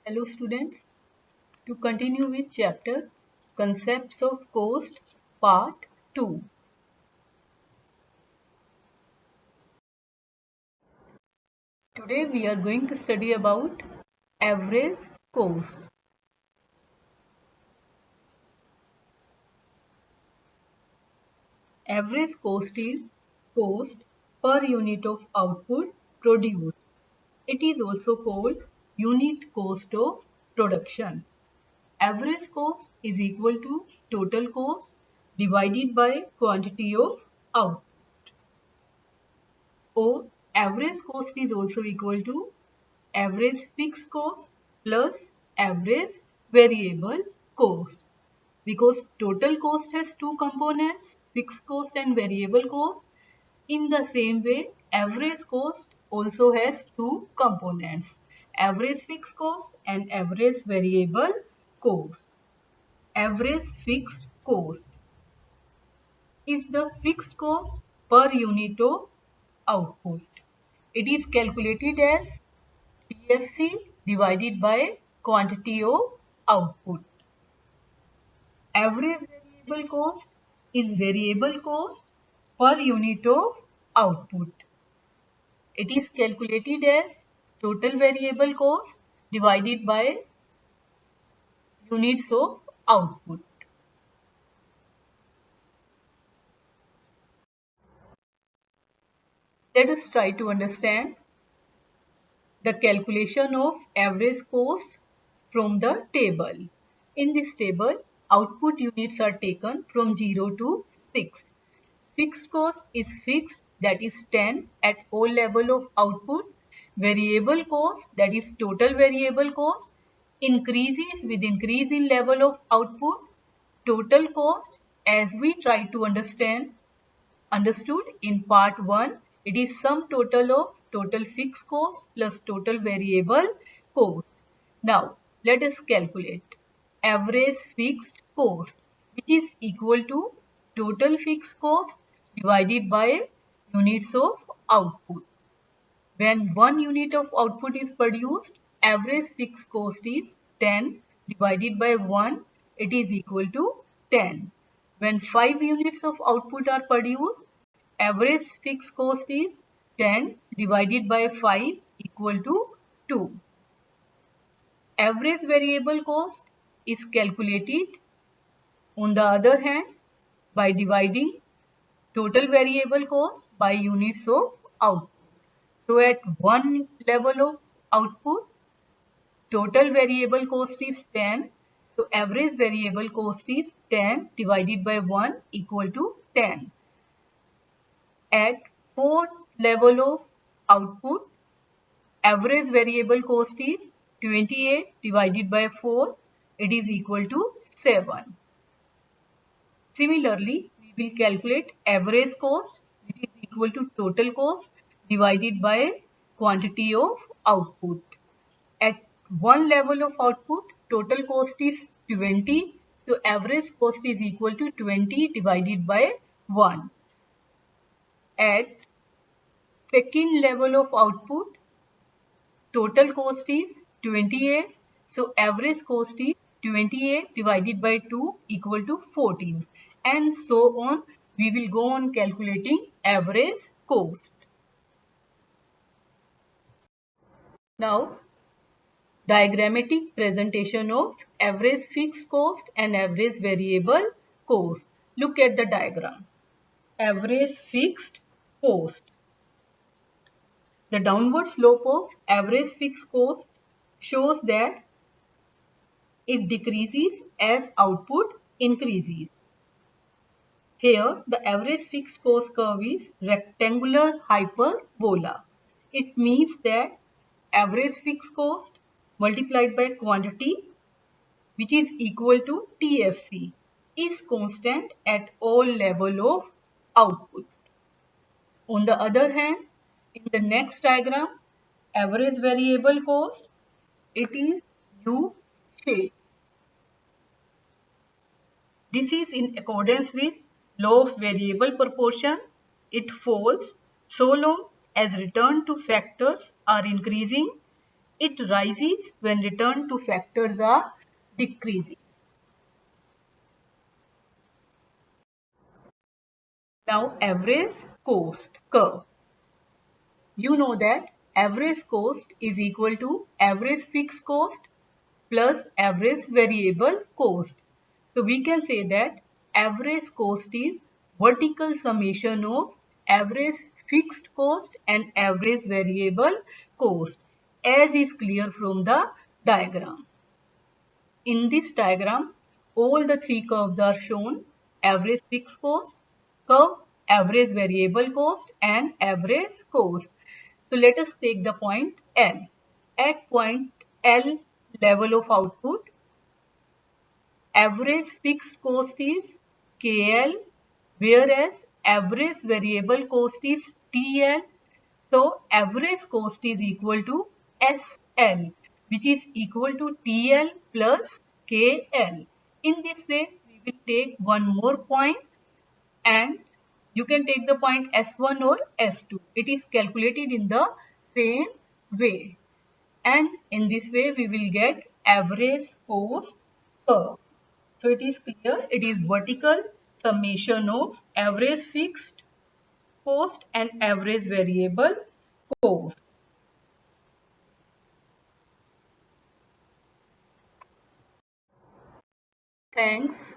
Hello students, to continue with chapter Concepts of Cost Part 2. Today we are going to study about average cost. Average cost is cost per unit of output produced. It is also called unit cost of production. Average cost is equal to total cost divided by quantity of output. Or average cost is also equal to average fixed cost plus average variable cost. Because total cost has two components, fixed cost and variable cost. In the same way, average cost also has two components, average fixed cost and average variable cost. Average fixed cost is the fixed cost per unit of output. It is calculated as TFC divided by quantity of output. Average variable cost is variable cost per unit of output. It is calculated as total variable cost divided by units of output. Let us try to understand the calculation of average cost from the table. In this table, output units are taken from 0 to 6. Fixed cost is fixed, that is 10 at all level of output. Variable cost, that is total variable cost, increases with increase in level of output. Total cost, as we try to understood in part 1, it is sum total of total fixed cost plus total variable cost. Now, let us calculate average fixed cost, which is equal to total fixed cost divided by units of output. When 1 unit of output is produced, average fixed cost is 10 divided by 1, it is equal to 10. When 5 units of output are produced, average fixed cost is 10 divided by 5 equal to 2. Average variable cost is calculated on the other hand by dividing total variable cost by units of output. So at one level of output, total variable cost is 10. So average variable cost is 10 divided by 1 equal to 10. At fourth level of output, average variable cost is 28 divided by 4. It is equal to 7. Similarly, we will calculate average cost, which is equal to total cost divided by quantity of output. At one level of output, total cost is 20. So average cost is equal to 20 divided by 1. At second level of output, total cost is 28. So average cost is 28 divided by 2 equal to 14. And so on. We will go on calculating average cost. Now, diagrammatic presentation of average fixed cost and average variable cost. Look at the diagram. Average fixed cost. The downward slope of average fixed cost shows that it decreases as output increases. Here, the average fixed cost curve is rectangular hyperbola. It means that average fixed cost multiplied by quantity, which is equal to TFC, is constant at all level of output. On the other hand, in the next diagram, average variable cost, it is U-shaped. This is in accordance with law of variable proportion. It falls so long as return to factors are increasing It rises when return to factors are decreasing. Now average cost curve. You know that average cost is equal to average fixed cost plus average variable cost. So we can say that average cost is vertical summation of average fixed cost and average variable cost, as is clear from the diagram. In this diagram, all the three curves are shown: average fixed cost curve, average variable cost, and average cost. So let us take the point L. At point L level of output, average fixed cost is KL, whereas average variable cost is TL. So average cost is equal to SL, which is equal to TL plus KL. In this way, we will take one more point, and you can take the point S1 or S2. It is calculated in the same way. And in this way, we will get average cost curve. So it is clear, it is vertical summation of average fixed cost and average variable cost. Thanks.